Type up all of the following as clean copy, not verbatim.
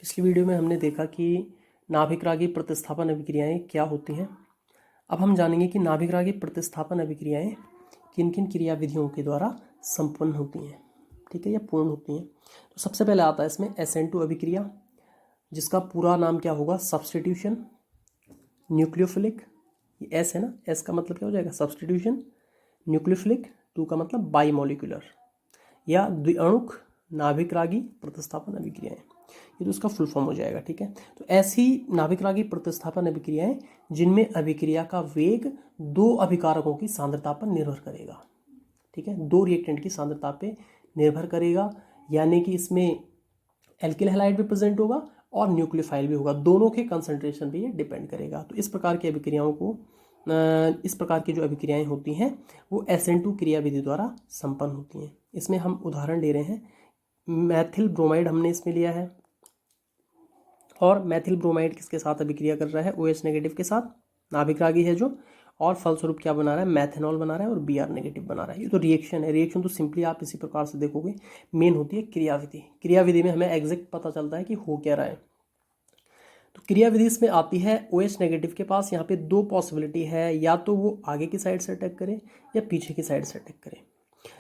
पिछली वीडियो में हमने देखा कि नाभिकरागी प्रतिस्थापन अभिक्रियाएं क्या होती हैं। अब हम जानेंगे कि नाभिकरागी प्रतिस्थापन अभिक्रियाएं किन किन क्रियाविधियों के द्वारा संपन्न होती हैं, ठीक है, या पूर्ण होती हैं। तो सबसे पहले आता है इसमें SN2 अभिक्रिया, जिसका पूरा नाम क्या होगा, सब्स्टिट्यूशन न्यूक्लियोफिलिक। ये S है ना, S का मतलब क्या हो जाएगा, सब्स्टिट्यूशन न्यूक्लियोफिलिक, 2 का मतलब बाईमोलिकुलर या द्विअणुक नाभिकरागी प्रतिस्थापन अभिक्रियाएं, ये तो उसका फुल फॉर्म हो जाएगा, ठीक है। तो ऐसी नाभिकरागी प्रतिस्थापन अभिक्रियाएं जिनमें अभिक्रिया का वेग दो अभिकारकों की सांद्रता पर निर्भर करेगा, ठीक है, दो रिएक्टेंट की सांद्रता पे निर्भर करेगा, यानी कि इसमें एल्किल हैलाइड भी प्रेजेंट होगा और न्यूक्लियोफाइल भी होगा, दोनों के कंसंट्रेशन पे ये डिपेंड करेगा। तो इस प्रकार की अभिक्रियाओं को इस प्रकार की जो अभिक्रियाएं होती हैं वो SN2 क्रियाविधि द्वारा संपन्न होती हैं। इसमें हम उदाहरण ले रहे हैं, मैथिल ब्रोमाइड हमने इसमें लिया है, और मैथिल ब्रोमाइड किसके साथ अभिक्रिया कर रहा है, OH नेगेटिव के साथ, नाभिकरागी है जो, और फलस्वरूप क्या बना रहा है, मैथेनॉल बना रहा है और Br नेगेटिव बना रहा है। ये तो रिएक्शन है, रिएक्शन तो सिंपली आप इसी प्रकार से देखोगे, मेन होती है क्रियाविधि। क्रियाविधि में हमें एग्जैक्ट पता चलता है कि हो क्या रहा है। तो क्रियाविधि इसमें आती है, OH नेगेटिव के पास यहाँ पे दो पॉसिबिलिटी है, या तो वो आगे की साइड से अटैक करे या पीछे की साइड से अटैक करे।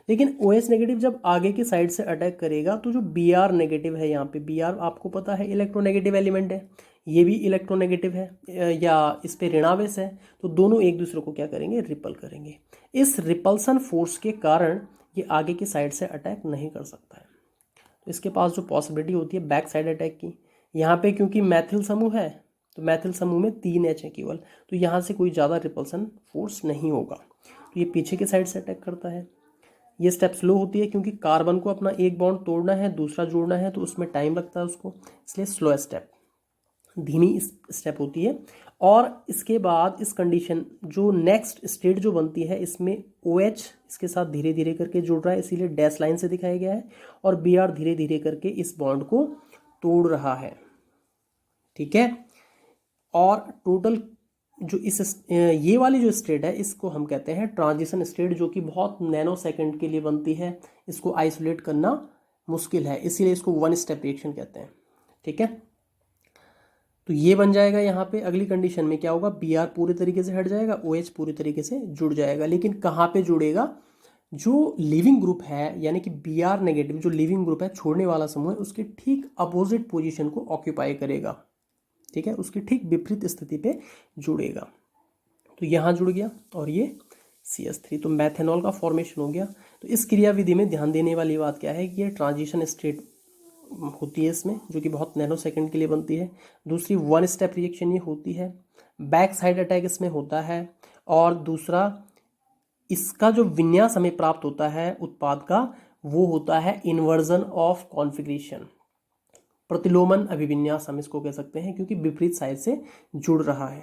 लेकिन OH नेगेटिव जब आगे की साइड से अटैक करेगा तो जो Br नेगेटिव है, यहाँ पे Br आपको पता है इलेक्ट्रोनेगेटिव एलिमेंट है, ये भी इलेक्ट्रोनेगेटिव है या इस पे ऋणावेश है, तो दोनों एक दूसरे को क्या करेंगे, रिपल करेंगे। इस रिपल्सन फोर्स के कारण ये आगे की साइड से अटैक नहीं कर सकता है। तो इसके पास जो पॉसिबिलिटी होती है बैक साइड अटैक की, यहाँ पे क्योंकि मैथिल समूह है तो मैथिल समूह में 3 H है केवल, तो यहाँ से कोई ज़्यादा रिपल्सन फोर्स नहीं होगा, तो ये पीछे की साइड से अटैक करता है। ये स्टेप स्लो होती है क्योंकि कार्बन को अपना एक बॉन्ड तोड़ना है, दूसरा जोड़ना है, तो उसमें टाइम लगता है उसको, इसलिए स्लो स्टेप, धीमी स्टेप होती है। और इसके बाद इस कंडीशन जो नेक्स्ट स्टेट जो बनती है, इसमें OH इसके साथ धीरे धीरे करके जुड़ रहा है, इसीलिए डैश लाइन से दिखाया गया है, और Br धीरे धीरे करके इस बॉन्ड को तोड़ रहा है, ठीक है। और टोटल जो ये वाली जो स्टेट है इसको हम कहते हैं ट्रांजिशन स्टेट, जो कि बहुत नैनो सेकंड के लिए बनती है, इसको आइसोलेट करना मुश्किल है, इसीलिए इसको वन स्टेप रिएक्शन कहते हैं, ठीक है। तो ये बन जाएगा यहाँ पे। अगली कंडीशन में क्या होगा, Br पूरे तरीके से हट जाएगा, OH पूरी तरीके से जुड़ जाएगा, लेकिन कहाँ पे जुड़ेगा, जो लिविंग ग्रुप है यानी कि Br नेगेटिव जो लिविंग ग्रुप है, छोड़ने वाला समूह है, उसके ठीक अपोजिट पोजीशन को ऑक्यूपाई करेगा, ठीक है, उसकी ठीक विपरीत स्थिति पे जुड़ेगा। तो यहाँ जुड़ गया और ये CH3, तो मैथेनॉल का फॉर्मेशन हो गया। तो इस क्रियाविधि में ध्यान देने वाली बात क्या है कि ये ट्रांजिशन स्टेट होती है इसमें, जो कि बहुत नैनो सेकंड के लिए बनती है। दूसरी वन स्टेप रिएक्शन ये होती है, बैक साइड अटैक इसमें होता है, और दूसरा इसका जो विन्यास हमें प्राप्त होता है उत्पाद का, वो होता है इन्वर्जन ऑफ कॉन्फिगरेशन, प्रतिलोमन अभिविन्यास हम इसको कह सकते हैं, क्योंकि विपरीत साइड से जुड़ रहा है।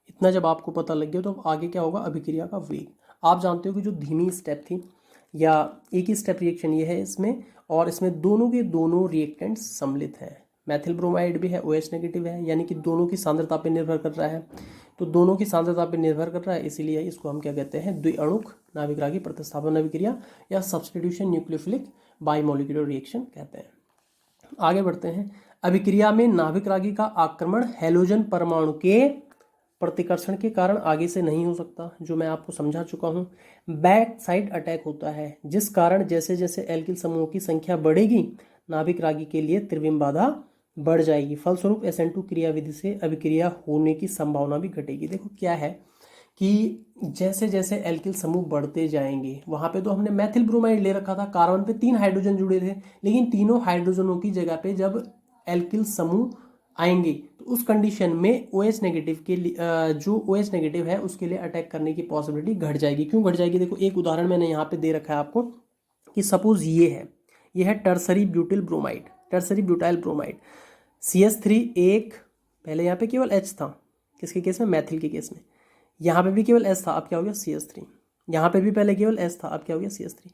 इतना जब आपको पता लग गया तो अब आगे क्या होगा, अभिक्रिया का वेग। आप जानते हो कि जो धीमी स्टेप थी या एक ही स्टेप रिएक्शन ये है इसमें, और इसमें दोनों के दोनों रिएक्टेंट्स सम्मिलित हैं, मैथिल ब्रोमाइड भी है, OH नेगेटिव है, यानी कि दोनों की सांद्रता पर निर्भर कर रहा है। तो दोनों की सांद्रता पर निर्भर कर रहा है, इसीलिए इसको हम क्या कहते हैं, द्विअणुक नाभिकरागी प्रतिस्थापन अभिक्रिया या सब्स्टिट्यूशन न्यूक्लियोफिलिक बाईमोलिकुलर रिएक्शन कहते हैं। आगे बढ़ते हैं। अभिक्रिया में नाभिकरागी का आक्रमण हैलोजन परमाणु के प्रतिकर्षण के कारण आगे से नहीं हो सकता, जो मैं आपको समझा चुका हूं। बैक साइड अटैक होता है, जिस कारण जैसे जैसे एल्किल समूहों की संख्या बढ़ेगी, नाभिकरागी के लिए त्रिविम बाधा बढ़ जाएगी, फलस्वरूप SN2 क्रियाविधि से अभिक्रिया होने की संभावना भी घटेगी। देखो क्या है कि जैसे जैसे एल्किल समूह बढ़ते जाएंगे, वहां पे तो हमने मैथिल ब्रोमाइड ले रखा था, कार्बन पे 3 हाइड्रोजन जुड़े थे, लेकिन तीनों हाइड्रोजनों की जगह पे जब एल्किल समूह आएंगे तो उस कंडीशन में OH नेगेटिव के लिए जो OH नेगेटिव है उसके लिए अटैक करने की पॉसिबिलिटी घट जाएगी। क्यों घट जाएगी, देखो एक उदाहरण मैंने यहाँ पे दे रखा है आपको, कि सपोज ये है tertiary butyl bromide, tertiary butyl bromide, CH3 एक, पहले यहाँ पे केवल H था, किसके केस में, मैथिल के केस में, यहाँ पे भी केवल S था, अब क्या हो गया CH3, यहाँ पे भी पहले केवल S था, अब क्या हो गया CH3।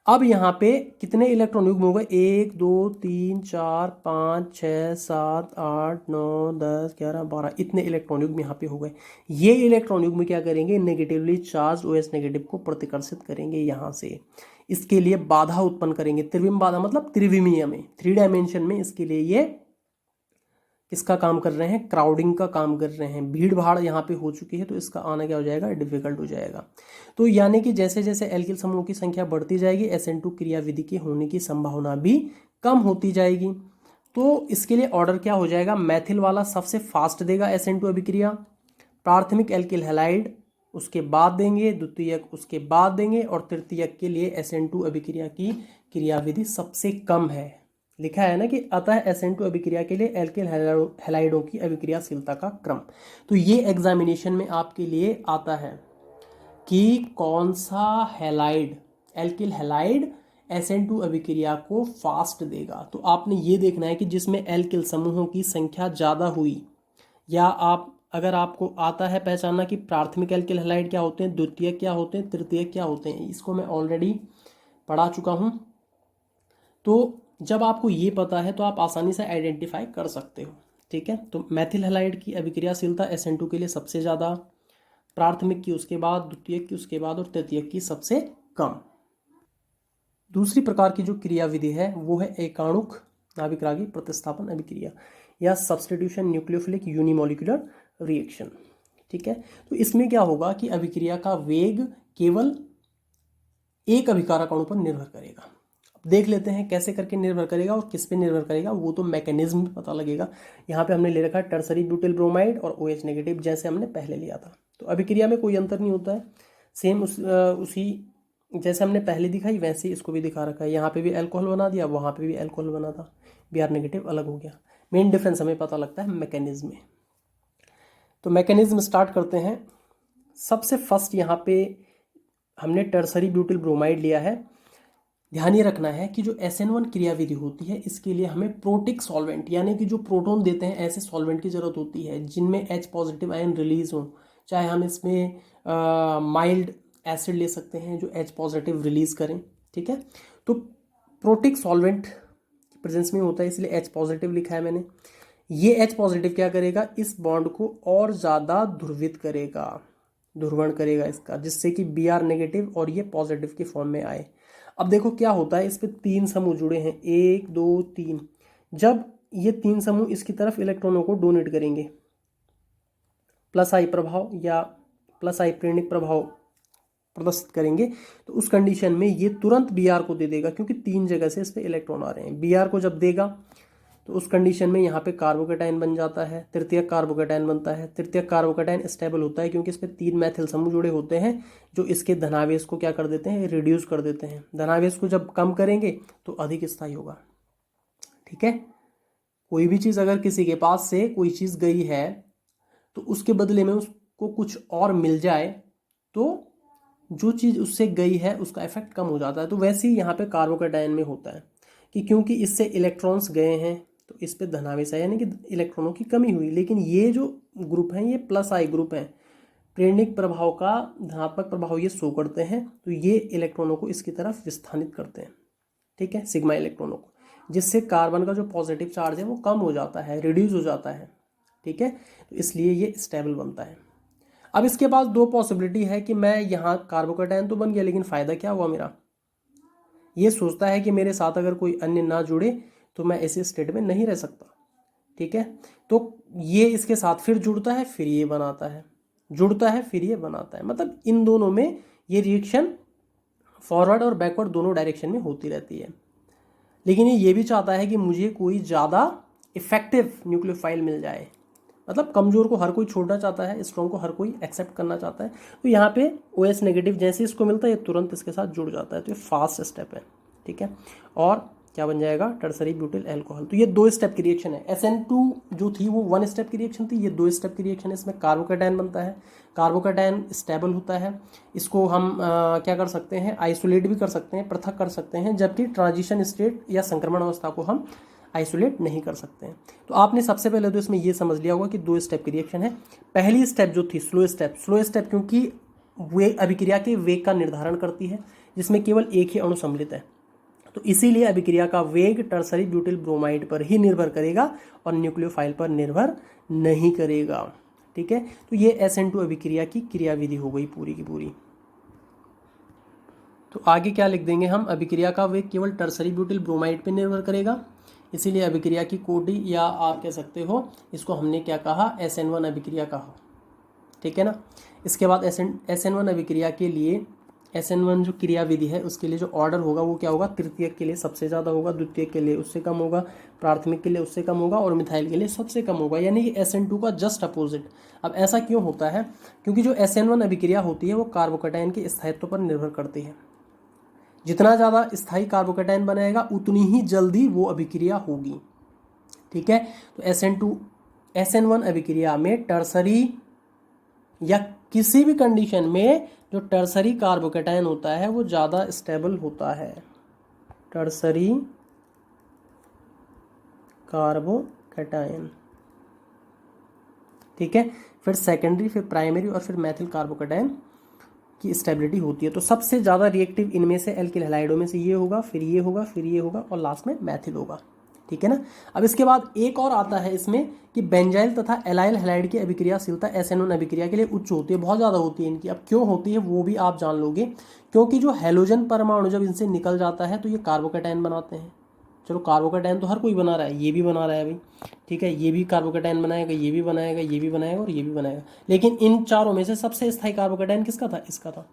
अब यहाँ पे कितने इलेक्ट्रॉन युग्म हो गए, 1 2 3 4 5 6 7 8 9 10 11 12, इतने इलेक्ट्रॉन युग्म यहाँ पे हो गए। ये इलेक्ट्रॉन युग्म क्या करेंगे, नेगेटिवली चार्ज OH नेगेटिव को प्रतिकर्षित करेंगे यहाँ से। इसके लिए बाधा उत्पन्न करेंगे, त्रिविम बाधा मतलब त्रिविमीय में, 3 डायमेंशन में। इसके लिए ये किसका काम कर रहे हैं, क्राउडिंग का काम कर रहे हैं। भीड़ भाड़ यहाँ पे हो चुकी है तो इसका आना क्या हो जाएगा, डिफिकल्ट हो जाएगा। तो यानी कि जैसे जैसे एल्किल समूहों की संख्या बढ़ती जाएगी SN2 क्रियाविधि के होने की संभावना भी कम होती जाएगी। तो इसके लिए ऑर्डर क्या हो जाएगा, मैथिल वाला सबसे फास्ट देगा SN2 अभिक्रिया, प्राथमिक एल्किल हैलाइड उसके बाद देंगे, द्वितीयक उसके बाद देंगे, और तृतीयक के लिए SN2 अभिक्रिया की क्रियाविधि सबसे कम है। लिखा है ना कि अतः SN2 अभिक्रिया के लिए एल्किल हैलाइडों की अभिक्रियाशीलता का क्रम। तो ये एग्जामिनेशन में आपके लिए आता है कि कौन सा हैलाइड, एल्किल हैलाइड SN2 अभिक्रिया को फास्ट देगा। तो आपने ये देखना है कि जिसमें एल्किल समूहों की संख्या ज़्यादा हुई, या आप अगर आपको आता है पहचानना कि प्राथमिक एल्किल हैलाइड क्या होते हैं, द्वितीयक क्या होते हैं, तृतीयक क्या होते हैं, इसको मैं ऑलरेडी पढ़ा चुका हूँ। तो जब आपको ये पता है तो आप आसानी से आइडेंटिफाई कर सकते हो, ठीक है। तो मैथिल हैलाइड की अभिक्रियाशीलता SN2 के लिए सबसे ज़्यादा, प्राथमिक की उसके बाद, द्वितीयक की उसके बाद, और तृतीयक की सबसे कम। दूसरी प्रकार की जो क्रियाविधि है वो है एकाणुक नाभिकरागी प्रतिस्थापन अभिक्रिया, या सब्स्टिट्यूशन न्यूक्लियोफिलिक यूनिमोलिकुलर रिएक्शन, ठीक है। तो इसमें क्या होगा कि अभिक्रिया का वेग केवल एक अभिकारक अणु पर निर्भर करेगा। देख लेते हैं कैसे करके निर्भर करेगा और किस पे निर्भर करेगा, वो तो मैकेनिज्म पता लगेगा। यहाँ पे हमने ले रखा है टर्सरी ब्यूटिल ब्रोमाइड और OH नेगेटिव, जैसे हमने पहले लिया था। तो अभिक्रिया में कोई अंतर नहीं होता है, सेम उसी जैसे हमने पहले दिखाई वैसे इसको भी दिखा रखा है। यहाँ पे भी अल्कोहल बना दिया, वहाँ पे भी अल्कोहल बना था, Br नेगेटिव अलग हो गया। मेन डिफरेंस हमें पता लगता है मैकेनिज्म में। तो मैकेनिज्म स्टार्ट करते हैं। सबसे फर्स्ट यहाँ पे हमने टर्सरी ब्यूटिल ब्रोमाइड लिया है। ध्यान ये रखना है कि जो SN1 क्रियाविधि होती है इसके लिए हमें प्रोटिक सॉल्वेंट, यानी कि जो प्रोटॉन देते हैं ऐसे सॉल्वेंट की जरूरत होती है जिनमें H पॉजिटिव आयन रिलीज हो। चाहे हम इसमें माइल्ड एसिड ले सकते हैं जो H पॉजिटिव रिलीज करें, ठीक है। तो प्रोटिक सॉल्वेंट की प्रेजेंस में होता है, इसलिए H पॉजिटिव लिखा है मैंने। ये H पॉजिटिव क्या करेगा, इस बॉन्ड को और ज़्यादा ध्रुवित करेगा, ध्रुवण करेगा इसका, जिससे कि Br नेगेटिव और ये पॉजिटिव की फॉर्म में आए। अब देखो क्या होता है, इस पे 3 समूह जुड़े हैं, 1 2 3। जब ये 3 समूह इसकी तरफ इलेक्ट्रॉनों को डोनेट करेंगे, प्लस आई प्रभाव या प्लस आई प्रेरणिक प्रभाव प्रदर्शित करेंगे, तो उस कंडीशन में ये तुरंत Br को दे देगा, क्योंकि 3 जगह से इस पे इलेक्ट्रॉन आ रहे हैं। Br को जब देगा तो उस कंडीशन में यहाँ पे कार्बोकेटाइन बन जाता है, तृतीयक कार्बोकेटाइन बनता है। तृतीयक कार्बोकेटाइन स्टेबल होता है क्योंकि इस पे 3 मैथिल समूह जुड़े होते हैं जो इसके धनावेश को क्या कर देते हैं, रिड्यूस कर देते हैं। धनावेश को जब कम करेंगे तो अधिक स्थायी होगा, ठीक है। कोई भी चीज़ अगर किसी के पास से कोई चीज़ गई है तो उसके बदले में उसको कुछ और मिल जाए तो जो चीज़ उससे गई है उसका इफेक्ट कम हो जाता है। तो वैसे ही यहाँ पे कार्बोकेटाइन में होता है कि क्योंकि इससे इलेक्ट्रॉन्स गए हैं तो इस पे धनावेश है, यानी कि इलेक्ट्रॉनों की कमी हुई। लेकिन ये जो ग्रुप हैं ये प्लस आई ग्रुप हैं, प्रेरणिक प्रभाव का धनात्मक प्रभाव ये शो करते हैं, तो ये इलेक्ट्रॉनों को इसकी तरफ विस्थानित करते हैं, ठीक है, सिग्मा इलेक्ट्रॉनों को, जिससे कार्बन का जो पॉजिटिव चार्ज है वो कम हो जाता है, रिड्यूस हो जाता है, ठीक है। तो इसलिए ये स्टेबल बनता है। अब इसके पास 2 पॉसिबिलिटी है कि मैं यहाँ कार्बोकेटाइन तो बन गया, लेकिन फ़ायदा क्या हुआ मेरा, ये सोचता है कि मेरे साथ अगर कोई अन्य ना जुड़े तो मैं ऐसे स्टेट में नहीं रह सकता, ठीक है। तो ये इसके साथ फिर जुड़ता है, फिर ये बनाता है, जुड़ता है, फिर ये बनाता है। मतलब इन दोनों में ये रिएक्शन फॉरवर्ड और बैकवर्ड दोनों डायरेक्शन में होती रहती है। लेकिन ये भी चाहता है कि मुझे कोई ज़्यादा इफेक्टिव न्यूक्लियोफाइल मिल जाए, मतलब कमज़ोर को हर कोई छोड़ना चाहता है, स्ट्रॉन्ग को हर कोई एक्सेप्ट करना चाहता है। तो यहाँ पे OH नेगेटिव जैसे इसको मिलता है ये तुरंत इसके साथ जुड़ जाता है, तो ये फास्ट स्टेप है, ठीक है। और क्या बन जाएगा, टर्सरी ब्यूटिल अल्कोहल। तो ये 2 स्टेप की रिएक्शन है। SN2 जो थी वो 1 स्टेप की रिएक्शन थी, ये 2 स्टेप की रिएक्शन है। इसमें कार्बोकेटाइन बनता है, कार्बोकेटाइन स्टेबल होता है, इसको हम क्या कर सकते हैं, आइसोलेट भी कर सकते हैं, पृथक कर सकते हैं, जबकि ट्रांजिशन स्टेट या संक्रमण अवस्था को हम आइसोलेट नहीं कर सकते हैं। तो आपने सबसे पहले तो इसमें ये समझ लिया होगा कि 2 स्टेप की रिएक्शन है। पहली स्टेप जो थी स्लो स्टेप, क्योंकि वे अभिक्रिया के वेग का निर्धारण करती है जिसमें केवल एक ही अणु सम्मिलित है। तो इसीलिए अभिक्रिया का वेग टर्सरी ब्यूटिल ब्रोमाइड पर ही निर्भर करेगा और न्यूक्लियोफाइल पर निर्भर नहीं करेगा। ठीक है, तो ये SN2 अभिक्रिया की क्रियाविधि हो गई पूरी की पूरी। तो आगे क्या लिख देंगे हम, अभिक्रिया का वेग केवल टर्सरी ब्यूटिल ब्रोमाइड पर निर्भर करेगा, इसीलिए अभिक्रिया की कोटि, या आप कह सकते हो इसको हमने क्या कहा, SN1 अभिक्रिया कहा। ठीक है ना। इसके बाद SN1 अभिक्रिया के लिए SN1 जो क्रियाविधि है उसके लिए जो ऑर्डर होगा वो क्या होगा, तृतीयक के लिए सबसे ज़्यादा होगा, द्वितीयक के लिए उससे कम होगा, प्राथमिक के लिए उससे कम होगा और मिथाइल के लिए सबसे कम होगा, यानी कि SN2 का जस्ट अपोजिट। अब ऐसा क्यों होता है, क्योंकि जो SN1 अभिक्रिया होती है वो कार्बोकैटायन के स्थायित्व पर निर्भर करती है। जितना ज़्यादा स्थायी कार्बोकैटायन बनाएगा उतनी ही जल्दी वो अभिक्रिया होगी। ठीक है, तो SN1 अभिक्रिया में टर्सरी या किसी भी कंडीशन में जो टर्सरी कार्बोकैटायन होता है वो ज़्यादा स्टेबल होता है, टर्सरी कार्बोकैटायन। ठीक है, फिर सेकेंडरी, फिर प्राइमरी और फिर मैथिल कार्बोकैटायन की स्टेबिलिटी होती है। तो सबसे ज़्यादा रिएक्टिव इनमें से एल्किल हैलाइडों में से ये होगा, फिर ये होगा, फिर ये होगा और लास्ट में मैथिल होगा। ठीक है ना। अब इसके बाद एक और आता है इसमें कि बेंजाइल तथा एलाइल हैलाइड की अभिक्रियाशीलता SN1 अभिक्रिया के लिए उच्च होती है, बहुत ज़्यादा होती है इनकी। अब क्यों होती है वो भी आप जान लोगे, क्योंकि जो हैलोजन परमाणु जब इनसे निकल जाता है तो ये कार्बोकैटायन बनाते हैं। चलो कार्बोकैटायन तो हर कोई बना रहा है, ये भी बना रहा है भाई। ठीक है, ये भी कार्बोकैटायन बनाएगा, ये भी बनाएगा, ये भी बनाएगा और ये भी बनाएगा, लेकिन इन चारों में से सबसे स्थायी कार्बोकैटायन किसका था, इसका था।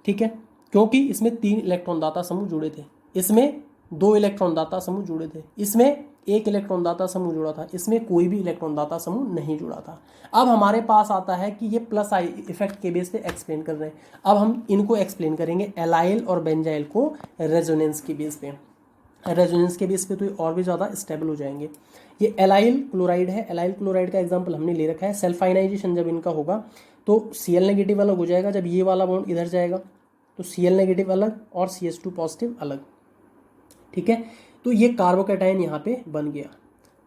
ठीक है, क्योंकि इसमें 3 इलेक्ट्रॉन दाता समूह जुड़े थे, इसमें 2 इलेक्ट्रॉन दाता समूह जुड़े थे, इसमें 1 इलेक्ट्रॉन दाता समूह जुड़ा था, इसमें कोई भी इलेक्ट्रॉन दाता समूह नहीं जुड़ा था। अब हमारे पास आता है कि ये प्लस आई इफेक्ट के बेस पे एक्सप्लेन कर रहे हैं। अब हम इनको एक्सप्लेन करेंगे एलाइल और बेंजाइल को रेजोनेंस के बेस पे। रेजोनेंस के बेस पे तो ये और भी ज़्यादा स्टेबल हो जाएंगे। ये एलाइल क्लोराइड है, एलाइल क्लोराइड का एग्जाम्पल हमने ले रखा है। सेल्फाइनाइजेशन जब इनका होगा तो Cl नेगेटिव अलग हो जाएगा, जब ये वाला बॉन्ड इधर जाएगा तो Cl नेगेटिव अलग और CH2 पॉजिटिव अलग। ठीक है, तो ये कार्बोकैटायन यहाँ पे बन गया।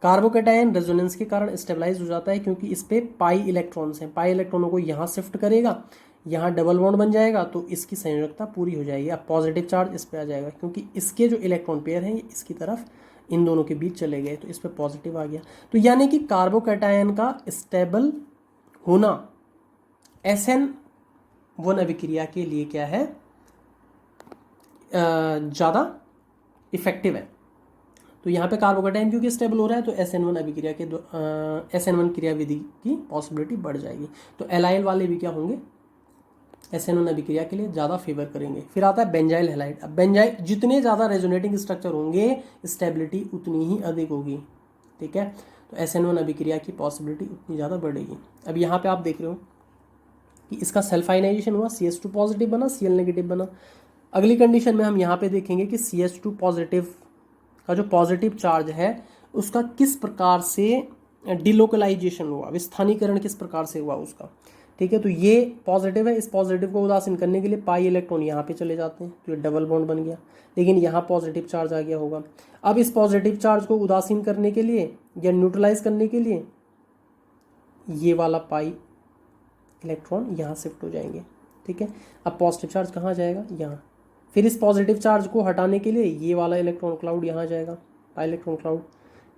कार्बोकैटायन रेजोनेंस के कारण स्टेबलाइज हो जाता है क्योंकि इस पे पाई इलेक्ट्रॉन्स हैं, पाई इलेक्ट्रॉनों को यहाँ शिफ्ट करेगा, यहाँ डबल बॉन्ड बन जाएगा तो इसकी संयोजकता पूरी हो जाएगी। अब पॉजिटिव चार्ज इस पे आ जाएगा क्योंकि इसके जो इलेक्ट्रॉन पेयर हैं इसकी तरफ इन दोनों के बीच चले गए तो इस पे पॉजिटिव आ गया। तो यानी कि कार्बोकैटायन का स्टेबल होना SN1 अभिक्रिया के लिए क्या है, ज़्यादा इफेक्टिव है। तो यहाँ पे कार्बोकैटायन क्योंकि स्टेबल हो रहा है तो SN1 अभिक्रिया के SN1 क्रियाविधि की पॉसिबिलिटी बढ़ जाएगी। तो एलाइल वाले भी क्या होंगे, SN1 अभिक्रिया के लिए ज़्यादा फेवर करेंगे। फिर आता है बेंजाइल हैलाइड। अब बेंजाइल जितने ज़्यादा रेजोनेटिंग स्ट्रक्चर होंगे स्टेबिलिटी उतनी ही अधिक होगी। ठीक है, तो SN1 अभिक्रिया की पॉसिबिलिटी उतनी ज़्यादा बढ़ेगी। अब यहाँ पे आप देख रहे हो कि इसका सेल्फाइनाइजेशन हुआ, CH2 पॉजिटिव बना, Cl नेगेटिव बना। अगली कंडीशन में हम यहाँ पे देखेंगे कि CH2 पॉजिटिव का जो पॉजिटिव चार्ज है उसका किस प्रकार से डिलोकलाइजेशन हुआ, विस्थानीकरण किस प्रकार से हुआ उसका। ठीक है, तो ये पॉजिटिव है, इस पॉजिटिव को उदासीन करने के लिए पाई इलेक्ट्रॉन यहाँ पे चले जाते हैं तो ये डबल बॉन्ड बन गया, लेकिन यहाँ पॉजिटिव चार्ज आ गया होगा। अब इस पॉजिटिव चार्ज को उदासीन करने के लिए या न्यूट्रलाइज करने के लिए ये वाला पाई इलेक्ट्रॉन यहाँ शिफ्ट हो जाएंगे। ठीक है, अब पॉजिटिव चार्ज कहाँ जाएगा, यहाँ। फिर इस पॉजिटिव चार्ज को हटाने के लिए ये वाला इलेक्ट्रॉन क्लाउड यहाँ जाएगा, पाई इलेक्ट्रॉन क्लाउड।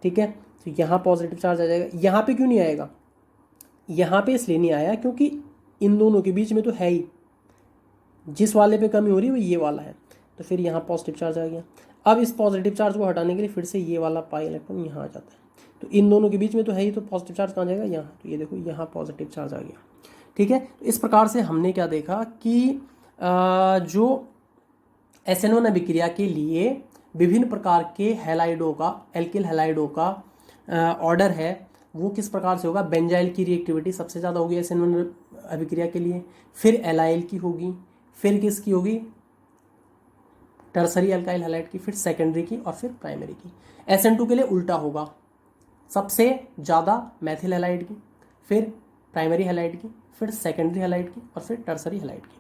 ठीक है, तो यहाँ पॉजिटिव चार्ज आ जाएगा। यहाँ पे क्यों नहीं आएगा, यहाँ पे इसलिए नहीं आया क्योंकि इन दोनों के बीच में तो है ही, जिस वाले पे कमी हो रही है वो ये वाला है, तो फिर यहाँ पॉजिटिव चार्ज आ गया। अब इस पॉजिटिव चार्ज को हटाने के लिए फिर से ये वाला पाई इलेक्ट्रॉन यहाँ आ जाता है, तो इन दोनों के बीच में तो है ही, तो पॉजिटिव चार्ज कहाँ जाएगा, यहाँ। तो ये देखो यहाँ पॉजिटिव चार्ज आ गया। ठीक है, तो इस प्रकार से हमने क्या देखा कि जो SN1 अभिक्रिया के लिए विभिन्न प्रकार के हैलाइडों का, एल्किल हैलाइडों का ऑर्डर है वो किस प्रकार से होगा। बेंजाइल की रिएक्टिविटी सबसे ज़्यादा होगी SN1 अभिक्रिया के लिए, फिर एलाइल की होगी, फिर किसकी होगी, टर्सरी अल्काइल हैलाइड की, फिर सेकेंडरी की और फिर प्राइमरी की। SN2 के लिए उल्टा होगा, सबसे ज़्यादा मैथिल हैलाइड की, फिर प्राइमरी हैलाइड की, फिर सेकेंडरी हैलाइड की और फिर टर्सरी हैलाइड की।